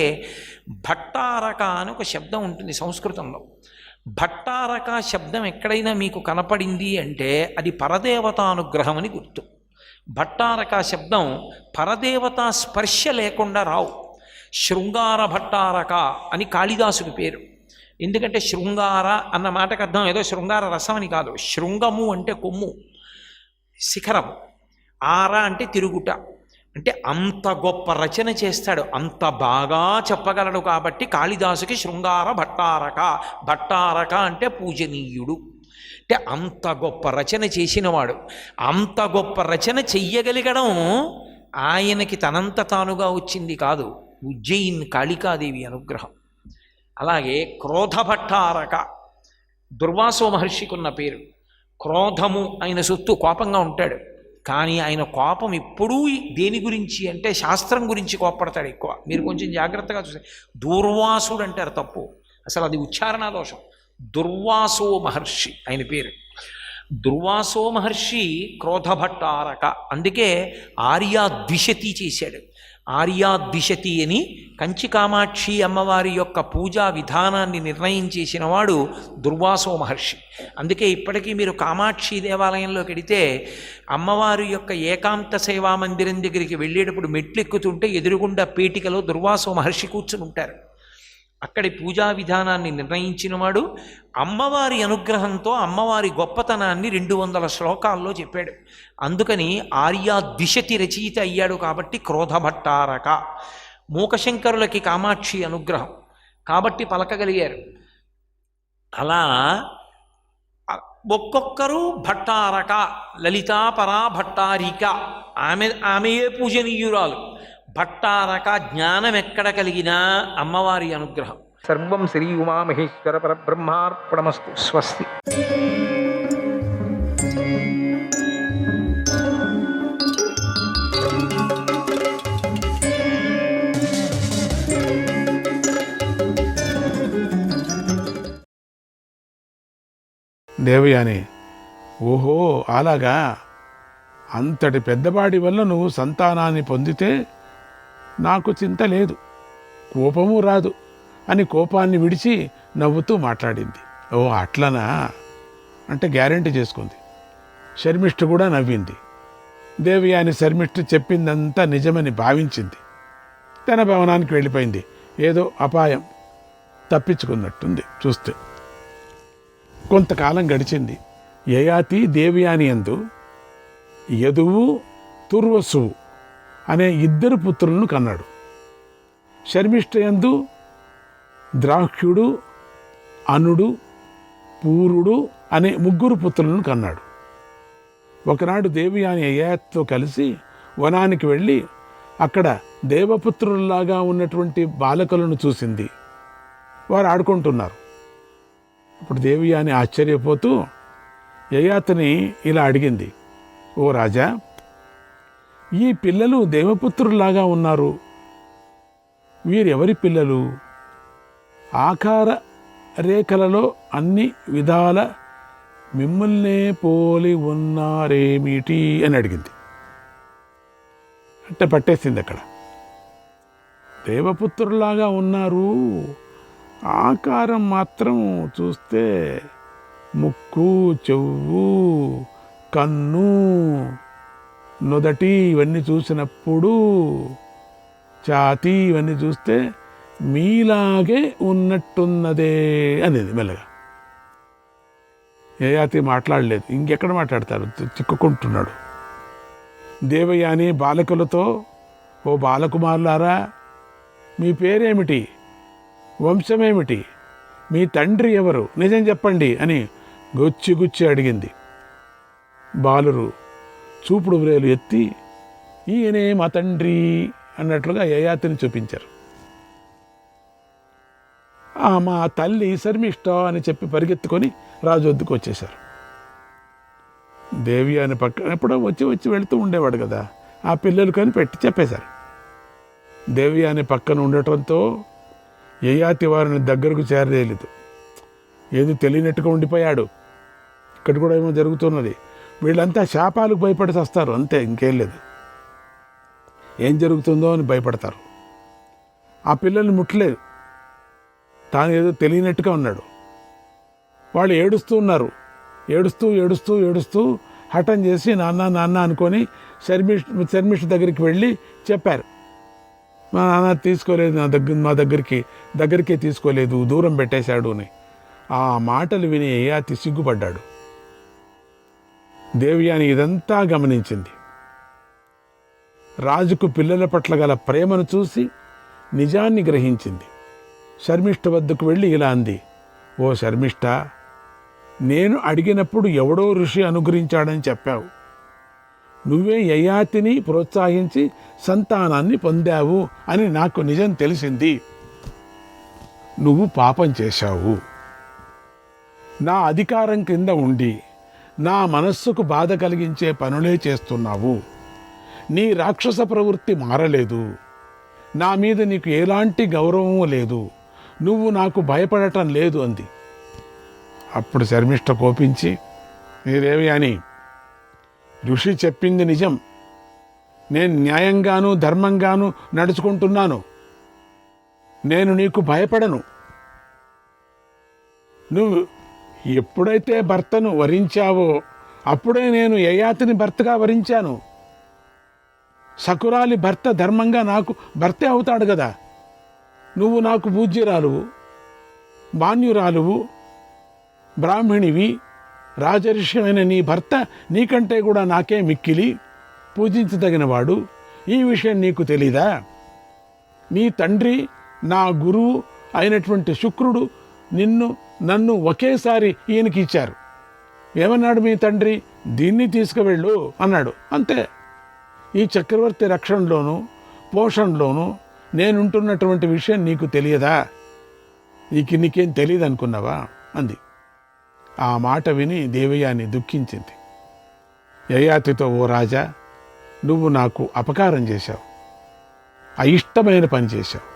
భట్టారక అని ఒక శబ్దం ఉంటుంది సంస్కృతంలో. భట్టారక శబ్దం ఎక్కడైనా మీకు కనపడింది అంటే అది పరదేవతానుగ్రహం అని గుర్తు. భట్టారక శబ్దం పరదేవతా స్పర్శ లేకుండా రావు. శృంగార భట్టారక అని కాళిదాసుడి పేరు. ఎందుకంటే శృంగార అన్న మాటకు అర్థం ఏదో శృంగార రసం అని కాదు. శృంగము అంటే కొమ్ము, శిఖరము. ఆర అంటే తిరుగుట. అంటే అంత గొప్ప రచన చేస్తాడు, అంత బాగా చెప్పగలడు. కాబట్టి కాళిదాసుకి శృంగార భట్టారక. భట్టారక అంటే పూజనీయుడు. అంటే అంత గొప్ప రచన చేసినవాడు. అంత గొప్ప రచన చెయ్యగలిగడం ఆయనకి తనంత తానుగా వచ్చింది కాదు, ఉజ్జయిన్ కాళికాదేవి అనుగ్రహం. అలాగే క్రోధభట్టారక దుర్వాసో మహర్షికి ఉన్న పేరు. క్రోధము ఆయన సొత్తు, కోపంగా ఉంటాడు. కానీ ఆయన కోపం ఎప్పుడూ దేని గురించి అంటే శాస్త్రం గురించి కోపడతాడు ఎక్కువ. మీరు కొంచెం జాగ్రత్తగా చూస్తే దూర్వాసుడు అంటారు, తప్పు, అసలు అది ఉచ్చారణ దోషం. దుర్వాసో మహర్షి ఆయన పేరు. దుర్వాసో మహర్షి క్రోధభట్టారక. అందుకే ఆర్యాద్విషతి చేశాడు. ఆర్యాద్విషతి అని కంచి కామాక్షి అమ్మవారి యొక్క పూజా విధానాన్ని నిర్ణయం చేసిన వాడు దుర్వాసో మహర్షి. అందుకే ఇప్పటికీ మీరు కామాక్షి దేవాలయంలోకి వెడితే అమ్మవారి యొక్క ఏకాంత సేవా మందిరం దగ్గరికి వెళ్ళేటప్పుడు మెట్లెక్కుతుంటే ఎదురుగుండా పేటికలో దుర్వాసో మహర్షి కూర్చుని ఉంటారు. అక్కడి పూజా విధానాన్ని నిర్ణయించినవాడు. అమ్మవారి అనుగ్రహంతో అమ్మవారి గొప్పతనాన్ని 200 శ్లోకాల్లో చెప్పాడు. అందుకని ఆర్యాద్విషతి రచయిత అయ్యాడు. కాబట్టి క్రోధభట్టారక. మూకశంకరులకి కామాక్షి అనుగ్రహం కాబట్టి పలకగలిగారు. అలా ఒక్కొక్కరు భట్టారక. లలితాపరా భట్టారిక, ఆమెయే పూజనీయురాలు. భట్టారక జ్ఞానం ఎక్కడ కలిగినా అమ్మవారి అనుగ్రహం. సర్వం శ్రీ ఉమామహేశ్వర పరబ్రహ్మార్పణమస్తు. స్వస్తి. దేవయాని, ఓహో అలాగా, అంతటి పెద్దవాడి వల్ల నువ్వు సంతానాన్ని పొందితే నాకు చింత లేదు, కోపము రాదు అని కోపాన్ని విడిచి నవ్వుతూ మాట్లాడింది. ఓ అట్లనా అంటే గ్యారెంటీ చేసుకుంది. శర్మిష్ఠ కూడా నవ్వింది. దేవయాని శర్మిష్ఠ చెప్పిందంతా నిజమని భావించింది. తన భవనానికి వెళ్ళిపోయింది. ఏదో అపాయం తప్పించుకున్నట్టుంది చూస్తే. కొంతకాలం గడిచింది. యయాతి దేవయాని యందు యదువు తుర్వసువు అనే 2 పుత్రులను కన్నాడు. శర్మిష్ఠ యందు ద్రాక్షుడు, అనుడు, పూరుడు అనే 3 పుత్రులను కన్నాడు. ఒకనాడు దేవయాని యయాతితో కలిసి వనానికి వెళ్ళి అక్కడ దేవపుత్రుల్లాగా ఉన్నటువంటి బాలకులను చూసింది. వారు ఆడుకుంటున్నారు. ఇప్పుడు దేవయాని ఆశ్చర్యపోతూ యయాతిని ఇలా అడిగింది, ఓ రాజా, ఈ పిల్లలు దేవపుత్రుల్లాగా ఉన్నారు, వీరెవరి పిల్లలు? ఆకార రేఖలలో అన్ని విధాల మిమ్మల్నే పోలి ఉన్నారేమిటి అని అడిగింది. అంటే పట్టేసింది అక్కడ. దేవపుత్రుల్లాగా ఉన్నారు, ఆకారం మాత్రం చూస్తే ముక్కు, చెవు, కన్ను, నుదటి ఇవన్నీ చూసినప్పుడు, ఛాతీ ఇవన్నీ చూస్తే మీలాగే ఉన్నట్టున్నదే అనేది మెల్లగా. యయాతి మాట్లాడలేదు. ఇంకెక్కడ మాట్లాడతారు, చిక్కుకుంటున్నాడు. దేవయాని బాలకులతో, ఓ బాలకుమారులారా, మీ పేరేమిటి, వంశమేమిటి, మీ తండ్రి ఎవరు, నిజం చెప్పండి అని గుచ్చి గుచ్చి అడిగింది. బాలురు చూపుడు వ్రేలు ఎత్తి ఈయనే మా తండ్రి అన్నట్లుగా యయాతిని చూపించారు. మా తల్లి శర్మిష్ఠ అని చెప్పి పరిగెత్తుకొని రాజు వద్దకు వచ్చేశారు. దేవయాని పక్కన ఎప్పుడో వచ్చి వెళుతూ ఉండేవాడు కదా, ఆ పిల్లలు కొని పెట్టి చెప్పేశారు. దేవయాని పక్కన ఉండటంతో యయాతి వారిని దగ్గరకు చేరలేదు. ఏదో తెలియనట్టుగా ఉండిపోయాడు. ఇక్కడ కూడా ఏమో జరుగుతున్నది. వీళ్ళంతా శాపాలకు భయపడి వస్తారు, అంతే, ఇంకేం లేదు. ఏం జరుగుతుందో అని భయపడతారు. ఆ పిల్లల్ని ముట్టలేదు, తాను ఏదో తెలియనట్టుగా ఉన్నాడు. వాళ్ళు ఏడుస్తూ ఉన్నారు. ఏడుస్తూ ఏడుస్తూ ఏడుస్తూ హఠం చేసి నాన్న నాన్న అనుకొని శర్మిష్ఠ దగ్గరికి వెళ్ళి చెప్పారు, మా నాన్న తీసుకోలేదు, మా దగ్గరికే తీసుకోలేదు, దూరం పెట్టేశాడు అని. ఆ మాటలు విని యయాతి సిగ్గుపడ్డాడు. దేవయాని ఇదంతా గమనించింది. రాజుకు పిల్లల పట్ల గల ప్రేమను చూసి నిజాన్ని గ్రహించింది. శర్మిష్ఠ వద్దకు వెళ్ళి ఇలా అంది, ఓ శర్మిష్ఠ, నేను అడిగినప్పుడు ఎవడో ఋషి అనుగ్రహించాడని చెప్పావు. నువ్వే యయాతిని ప్రోత్సహించి సంతానాన్ని పొందావు అని నాకు నిజం తెలిసింది. నువ్వు పాపం చేశావు. నా అధికారం కింద ఉండి నా మనస్సుకు బాధ కలిగించే పనులే చేస్తున్నావు. నీ రాక్షస ప్రవృత్తి మారలేదు. నా మీద నీకు ఎలాంటి గౌరవము లేదు. నువ్వు నాకు భయపడటం లేదు అంది. అప్పుడు శర్మిష్ఠ కోపించి, మీరేవి అని, ఋషి చెప్పింది నిజం. నేను న్యాయంగాను ధర్మంగాను నడుచుకుంటున్నాను. నేను నీకు భయపడను. నువ్వు ఎప్పుడైతే భర్తను వరించావో అప్పుడే నేను యయాతిని భర్తగా వరించాను. సకురాలి భర్త ధర్మంగా నాకు భర్తే అవుతాడు కదా. నువ్వు నాకు పూజ్యురాలువు, మాన్యురాలువు, బ్రాహ్మణివి, రాజర్షిమైన నీ భర్త నీకంటే కూడా నాకే మిక్కిలి పూజించదగినవాడు. ఈ విషయం నీకు తెలీదా? నీ తండ్రి నా గురువు అయినటువంటి శుక్రుడు నన్ను ఒకేసారి ఈయనకి ఇచ్చారు. ఏమన్నాడు మీ తండ్రి? దీన్ని తీసుకువెళ్ళు అన్నాడు. అంతే. ఈ చక్రవర్తి రక్షణలోనూ పోషణలోనూ నేనుంటున్నటువంటి విషయం నీకు తెలియదా? నీకేం తెలియదు అనుకున్నావా అంది. ఆ మాట విని దేవయాని దుఃఖించింది. యయాతితో, ఓ రాజా, నువ్వు నాకు అపకారం చేశావు, అయిష్టమైన పని చేశావు.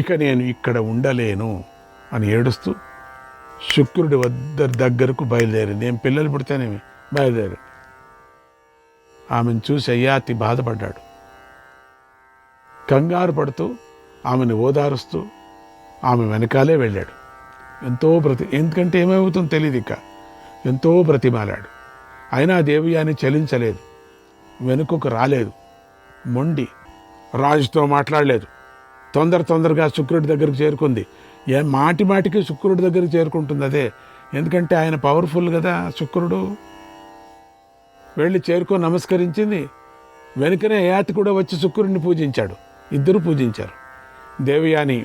ఇక నేను ఇక్కడ ఉండలేను అని ఏడుస్తూ శుక్రుడి దగ్గరకు బయలుదేరింది. ఏం పిల్లలు పుడితేనేమి బయలుదేరింది. ఆమెను చూసి యయాతి బాధపడ్డాడు. కంగారు పడుతూ ఆమెను ఓదారుస్తూ ఆమె వెనకాలే వెళ్ళాడు. ఎందుకంటే ఏమవుతుందో తెలియదు. ఇక ఎంతో బ్రతిమాలాడు. అయినా దేవయాని చలించలేదు, వెనుకకు రాలేదు, మొండి, రాజుతో మాట్లాడలేదు. తొందరగా శుక్రుడి దగ్గరకు చేరుకుంది. మాటికి శుక్రుడి దగ్గరికి చేరుకుంటుంది. అదే, ఎందుకంటే ఆయన పవర్ఫుల్ కదా శుక్రుడు. వెళ్ళి చేరుకొని నమస్కరించింది. వెనుకనే యయాతి కూడా వచ్చి శుక్రుడిని పూజించాడు. ఇద్దరు పూజించారు. దేవయాని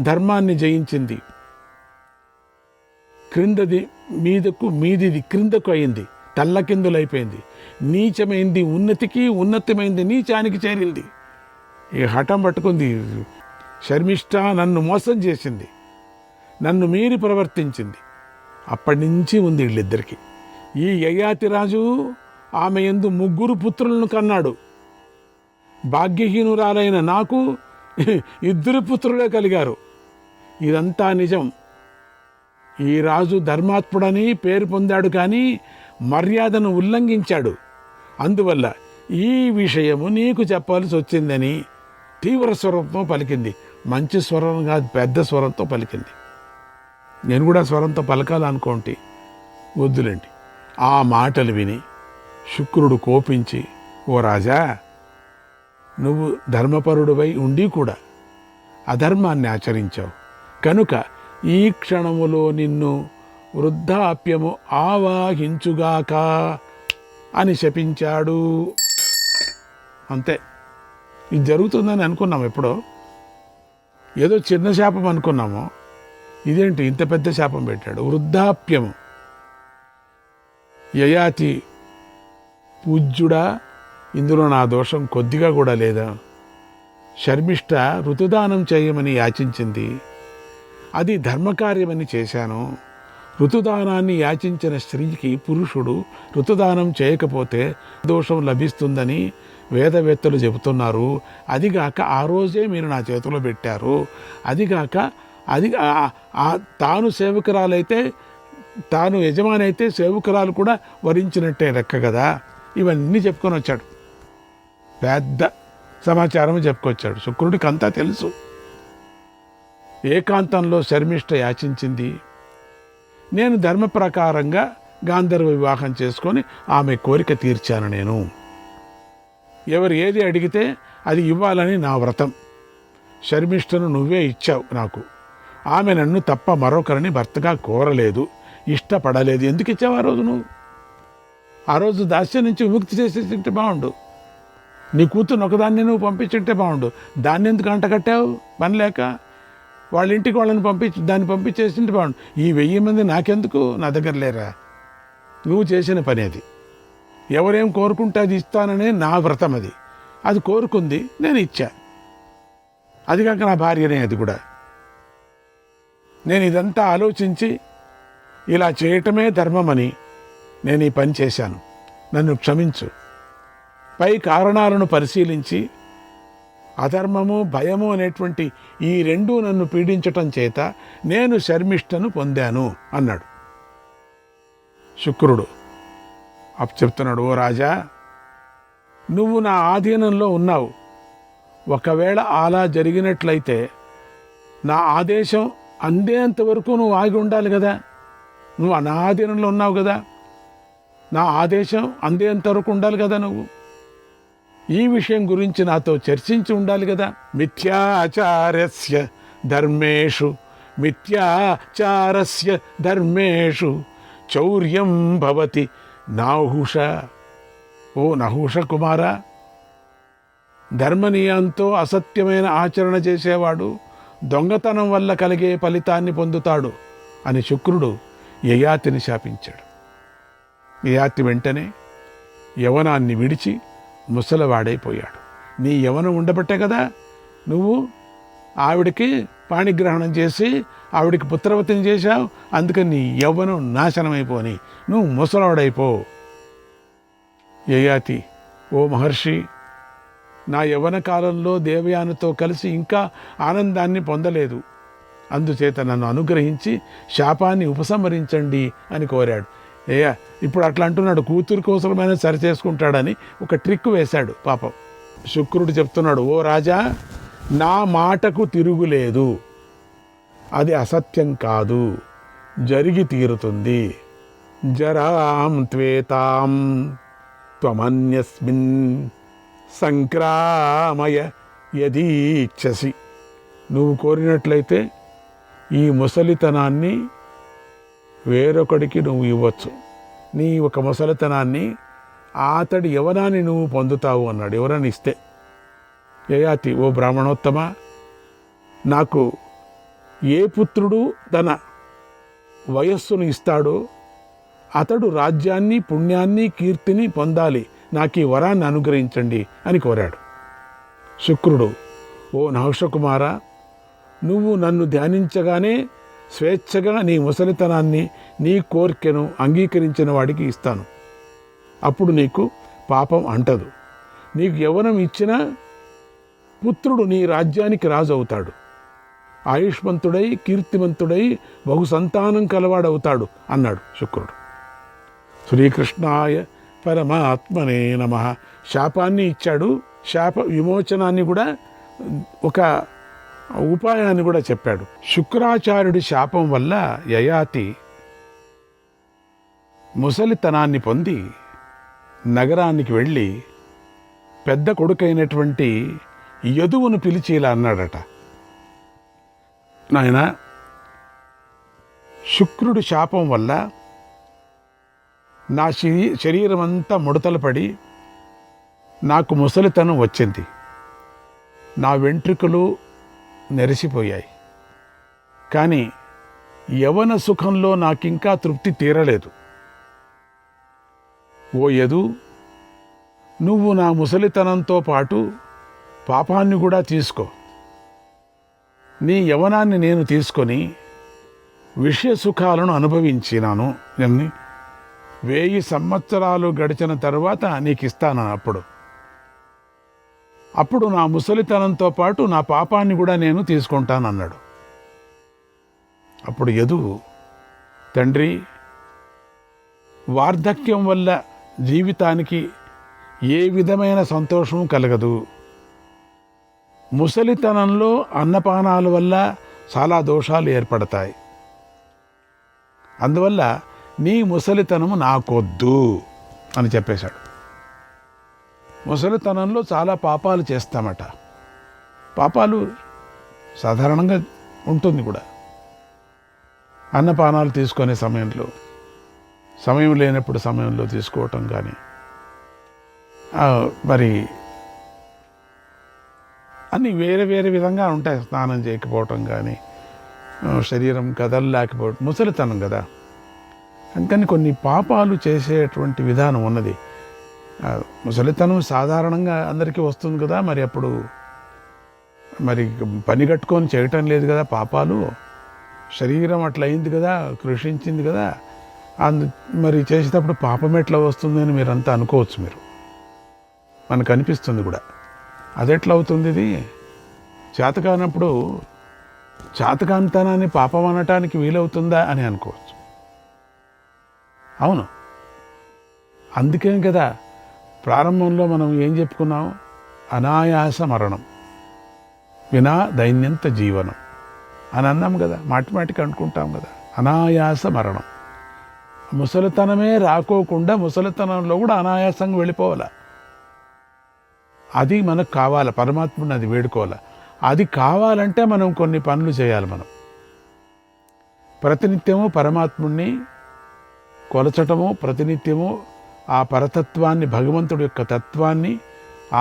ధర్మాన్ని జయించింది. మీదిది క్రిందకు అయింది, తల్లకిందులైపోయింది. నీచమైంది ఉన్నతికి, ఉన్నతమైంది నీచానికి చేరింది. ఈ హఠం పట్టుకుంది. శర్మిష్ఠ నన్ను మోసం చేసింది, నన్ను మీరి ప్రవర్తించింది. అప్పటి నుంచి ఉంది వీళ్ళిద్దరికి. ఈ యయాతి రాజు ఆమె యందు 3 పుత్రులను కన్నాడు. భాగ్యహీనురాలైన నాకు 2 పుత్రులే కలిగారు. ఇదంతా నిజం. ఈ రాజు ధర్మాత్ముడని పేరు పొందాడు, కానీ మర్యాదను ఉల్లంఘించాడు. అందువల్ల ఈ విషయము నీకు చెప్పాల్సి వచ్చిందని తీవ్ర స్వరంతో పలికింది. మంచి స్వరం కాదు, పెద్ద స్వరంతో పలికింది. నేను కూడా స్వరంతో పలకాలనుకోండి, వద్దులేండి. ఆ మాటలు విని శుక్రుడు కోపించి, ఓ రాజా, నువ్వు ధర్మపరుడివై ఉండి కూడా అధర్మాన్ని ఆచరించావు కనుక ఈ క్షణములో నిన్ను వృద్ధాప్యము ఆవాహించుగాక అని శపించాడు. అంతే. ఇది జరుగుతుందని అనుకున్నాం. ఎప్పుడో ఏదో చిన్న శాపం అనుకున్నాము, ఇదేంటి ఇంత పెద్ద శాపం పెట్టాడు. వృద్ధాప్యము. యయాతి పూజ్యుడా, ఇందులో నా దోషం కొద్దిగా కూడా లేదా? శర్మిష్ఠ ఋతుదానం చేయమని యాచించింది, అది ధర్మకార్యమని చేశాను. ఋతుదానాన్ని యాచించిన స్త్రీకి పురుషుడు ఋతుదానం చేయకపోతే దోషం లభిస్తుందని వేదవేత్తలు చెబుతున్నారు. అదిగాక ఆ రోజే మీరు నా చేతిలో పెట్టారు. అదిగాక అది తాను సేవకురాలైతే, తాను యజమాని అయితే సేవకురాలు కూడా వరించినట్టే లెక్క కదా. ఇవన్నీ చెప్పుకొని వచ్చాడు, పెద్ద సమాచారం చెప్పుకొచ్చాడు. శుక్రుడికి అంతా తెలుసు. ఏకాంతంలో శర్మిష్ఠ యాచించింది. నేను ధర్మ ప్రకారంగా గాంధర్వ వివాహం చేసుకొని ఆమె కోరిక తీర్చాను. నేను ఎవరు ఏది అడిగితే అది ఇవ్వాలని నా వ్రతం. శర్మిష్ఠను నువ్వే ఇచ్చావు నాకు. ఆమె నన్ను తప్ప మరొకరిని భర్తగా కోరలేదు, ఇష్టపడలేదు. ఎందుకు ఇచ్చావు ఆ రోజు నువ్వు? ఆ రోజు దాస్యం నుంచి విముక్తి చేసేసింటే బాగుండు. నీ కూతురు ఒకదాన్ని నువ్వు పంపించుంటే బాగుండు. దాన్ని ఎందుకు అంటకట్టావు? పని లేక వాళ్ళ ఇంటికి వాళ్ళని దాన్ని పంపించేసింటే బాగుండు. ఈ 1000 మంది నాకెందుకు? నా దగ్గర లేరా? నువ్వు చేసిన పని అది. ఎవరేం కోరుకుంటే అది ఇస్తాననే నా వ్రతం అది. అది కోరుకుంది, నేను ఇచ్చా. అది కాక నా భార్యనే అది కూడా. నేను ఇదంతా ఆలోచించి ఇలా చేయటమే ధర్మమని నేను ఈ పని చేశాను, నన్ను క్షమించు. పై కారణాలను పరిశీలించి అధర్మము భయము అనేటువంటి ఈ రెండూ నన్ను పీడించటం చేత నేను శర్మిష్ఠను పొందాను అన్నాడు శుక్రుడు. అప్పుడు చెప్తున్నాడు, ఓ రాజా, నువ్వు నా ఆధీనంలో ఉన్నావు. ఒకవేళ అలా జరిగినట్లయితే నా ఆదేశం అందేంతవరకు నువ్వు ఆగి ఉండాలి కదా. నువ్వు నా ఆధీనంలో ఉన్నావు కదా, నా ఆదేశం అందేంతవరకు ఉండాలి కదా. నువ్వు ఈ విషయం గురించి నాతో చర్చించి ఉండాలి కదా. మిథ్యాచారస్య ధర్మేషు చౌర్యం భవతి నాహుష. ఓ నహుష కుమార, ధర్మనీయంతో అసత్యమైన ఆచరణ చేసేవాడు దొంగతనం వల్ల కలిగే ఫలితాన్ని పొందుతాడు అని శుక్రుడు యయాతిని శాపించాడు. యయాతి వెంటనే యవనాన్ని విడిచి ముసలవాడైపోయాడు. నీ యవనం ఉండబట్టే కదా నువ్వు ఆవిడికి పాణిగ్రహణం చేసి ఆవిడికి పుత్రవతిని చేశావు. అందుకని నీ యవ్వనం నాశనమైపోని నువ్వు ముసలవాడైపో. యయాతి, ఓ మహర్షి, నా యవ్వన కాలంలో దేవయానితో కలిసి ఇంకా ఆనందాన్ని పొందలేదు. అందుచేత నన్ను అనుగ్రహించి శాపాన్ని ఉపసంహరించండి అని కోరాడు. ఇప్పుడు అట్లా అంటున్నాడు, కూతురు కోసమైనా సరి చేసుకుంటాడని ఒక ట్రిక్ వేశాడు పాపం. శుక్రుడు చెప్తున్నాడు, ఓ రాజా, నా మాటకు తిరుగులేదు. అది అసత్యం కాదు, జరిగి తీరుతుంది. జరాం త్వేతాం త్వమన్యస్మిన్ సంక్రామయ యదీచ్ఛసి. నువ్వు కోరినట్లయితే ఈ ముసలితనాన్ని వేరొకడికి నువ్వు ఇవ్వచ్చు. నీ ఒక ముసలితనాన్ని అతడి యవనాన్ని నువ్వు పొందుతావు అన్నాడు. ఎవరని ఇస్తే. యయాతి, ఓ బ్రాహ్మణోత్తమ, నాకు ఏ పుత్రుడు తన వయస్సును ఇస్తాడో అతడు రాజ్యాన్ని, పుణ్యాన్ని, కీర్తిని పొందాలి. నాకు ఈ వరాన్ని అనుగ్రహించండి అని కోరాడు. శుక్రుడు, ఓ నహుషకుమార, నువ్వు నన్ను ధ్యానించగానే స్వేచ్ఛగా నీ ముసలితనాన్ని, నీ కోర్కెను అంగీకరించిన వాడికి ఇస్తాను. అప్పుడు నీకు పాపం అంటదు. నీకు యవ్వనం ఇచ్చిన పుత్రుడు నీ రాజ్యానికి రాజు అవుతాడు. ఆయుష్మంతుడై, కీర్తిమంతుడై, బహు సంతానం కలవాడవుతాడు అన్నాడు శుక్రుడు. శ్రీకృష్ణాయ పరమాత్మనే నమః. శాపాన్ని ఇచ్చాడు, శాప విమోచనాన్ని కూడా, ఒక ఉపాయాన్ని కూడా చెప్పాడు. శుక్రాచార్యుడి శాపం వల్ల యయాతి ముసలితనాన్ని పొంది నగరానికి వెళ్ళి పెద్ద కొడుకైనటువంటి యదువును పిలిచి ఇలా అన్నాడట, నాయనా, శుక్రుడి శాపం వల్ల నా శరీరం అంతా ముడతలు పడి నాకు ముసలితనం వచ్చింది. నా వెంట్రుకలు నెరిసిపోయాయి. కానీ యవన సుఖంలో నాకింకా తృప్తి తీరలేదు. ఓ యదు, నువ్వు నా ముసలితనంతో పాటు పాపాన్ని కూడా తీసుకో. నీ యవనాన్ని నేను తీసుకొని విషయ సుఖాలను అనుభవించినాను. 1000 సంవత్సరాలు గడిచిన తర్వాత నీకు ఇస్తాను. అప్పుడు నా ముసలితనంతో పాటు నా పాపాన్ని కూడా నేను తీసుకుంటానన్నాడు. అప్పుడు యదువు, తండ్రి, వార్ధక్యం వల్ల జీవితానికి ఏ విధమైన సంతోషం కలగదు. ముసలితనంలో అన్నపానాల వల్ల చాలా దోషాలు ఏర్పడతాయి. అందువల్ల నీ ముసలితనము నాకొద్దు అని చెప్పేశాడు. ముసలితనంలో చాలా పాపాలు చేస్తామట. పాపాలు సాధారణంగా ఉంటుంది కూడా. అన్నపానాలు తీసుకునే సమయంలో, సమయం లేనప్పుడు సమయంలో తీసుకోవటం కానీ, మరి అన్నీ వేరే వేరే విధంగా ఉంటాయి. స్నానం చేయకపోవటం కానీ, శరీరం కదలలేకపోవటం, ముసలితనం కదా. అందుకని కొన్ని పాపాలు చేసేటువంటి విధానం ఉన్నది. ముసలితనం సాధారణంగా అందరికీ వస్తుంది కదా. మరి అప్పుడు మరి పని కట్టుకొని చేయటం లేదు కదా పాపాలు. శరీరం అట్లా అయింది కదా, కృషించింది కదా. మరి చేసేటప్పుడు పాపం ఎట్లా వస్తుందని మీరంతా అనుకోవచ్చు. మీరు మనకు అనిపిస్తుంది కూడా, అది ఎట్లా అవుతుంది, ఇది చేతకానప్పుడు చేతకానితనాన్ని పాపం అనటానికి వీలవుతుందా అని అనుకోవచ్చు. అవును, అందుకే కదా ప్రారంభంలో మనం ఏం చెప్పుకున్నాం, అనాయాస మరణం వినా దైన్యంత జీవనం అని అన్నాం కదా. మాటిమాటికి అనుకుంటాం కదా, అనాయాస మరణం. ముసలితనమే రాకోకుండా ముసలితనంలో కూడా అనాయాసంగా వెళ్ళిపోవాలి. అది మనకు కావాలి. పరమాత్ముడిని అది వేడుకోవాలి. అది కావాలంటే మనం కొన్ని పనులు చేయాలి. మనం ప్రతినిత్యము పరమాత్ముడిని కొలచటము, ప్రతినిత్యము ఆ పరతత్వాన్ని, భగవంతుడి యొక్క తత్వాన్ని,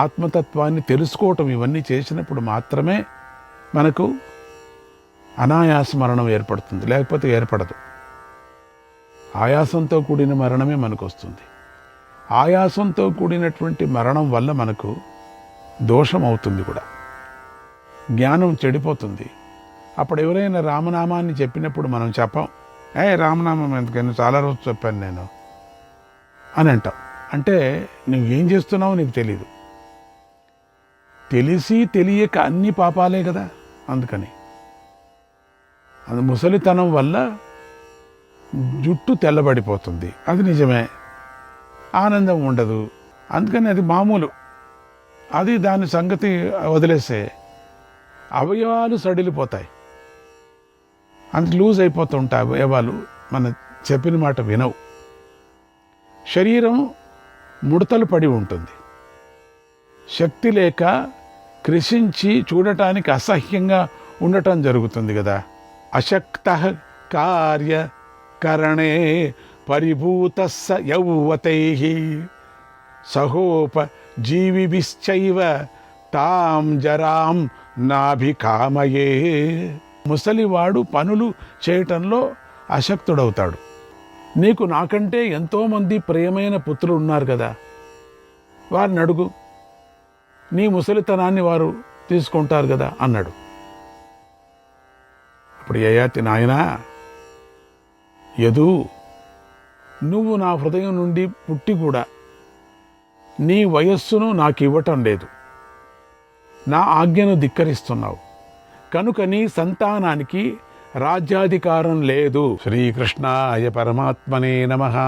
ఆత్మతత్వాన్ని తెలుసుకోవటం, ఇవన్నీ చేసినప్పుడు మాత్రమే మనకు అనాయాస మరణం ఏర్పడుతుంది. లేకపోతే ఏర్పడదు. ఆయాసంతో కూడిన మరణమే మనకు వస్తుంది. ఆయాసంతో కూడినటువంటి మరణం వల్ల మనకు దోషం అవుతుంది కూడా, జ్ఞానం చెడిపోతుంది. అప్పుడు ఎవరైనా రామనామాన్ని చెప్పినప్పుడు మనం చెప్పం, రామనామం ఎందుకని చాలా రోజు చెప్పాను నేను అని అంటాం. అంటే నువ్వేం చేస్తున్నావో నీకు తెలీదు. తెలిసి తెలియక అన్ని పాపాలే కదా. అందుకని అది ముసలితనం వల్ల జుట్టు తెల్లబడిపోతుంది, అది నిజమే. ఆనందం ఉండదు, అందుకని అది మామూలు. అది దాని సంగతి వదిలేస్తే అవయవాలు సడిలిపోతాయి, అంత లూజ్ అయిపోతూ ఉంటాయి అవయవాలు. మన చెప్పిన మాట వినవు. శరీరం ముడతలు పడి ఉంటుంది. శక్తి లేక కృషించి చూడటానికి అసహ్యంగా ఉండటం జరుగుతుంది కదా. అశక్తః కార్య కరణే పరిభూతస్స యౌవతైః సహోప జీవిభిశ్చైవ తాం జరాం నాభికామయే. ముసలివాడు పనులు చేయటంలో అశక్తుడవుతాడు. నీకు నాకంటే ఎంతోమంది ప్రియమైన పుత్రులు ఉన్నారు కదా, వారిని అడుగు, నీ ముసలితనాన్ని వారు తీసుకుంటారు కదా అన్నాడు. అప్పుడు యయాతి, నాయనా యదు, నువ్వు నా హృదయం నుండి పుట్టి కూడా నీ వయస్సును నాకు ఇవ్వటం లేదు, నా ఆజ్ఞను ధిక్కరిస్తున్నావు కనుక నీ సంతానానికి రాజ్యాధికారం లేదు. శ్రీకృష్ణాయ పరమాత్మనే నమః.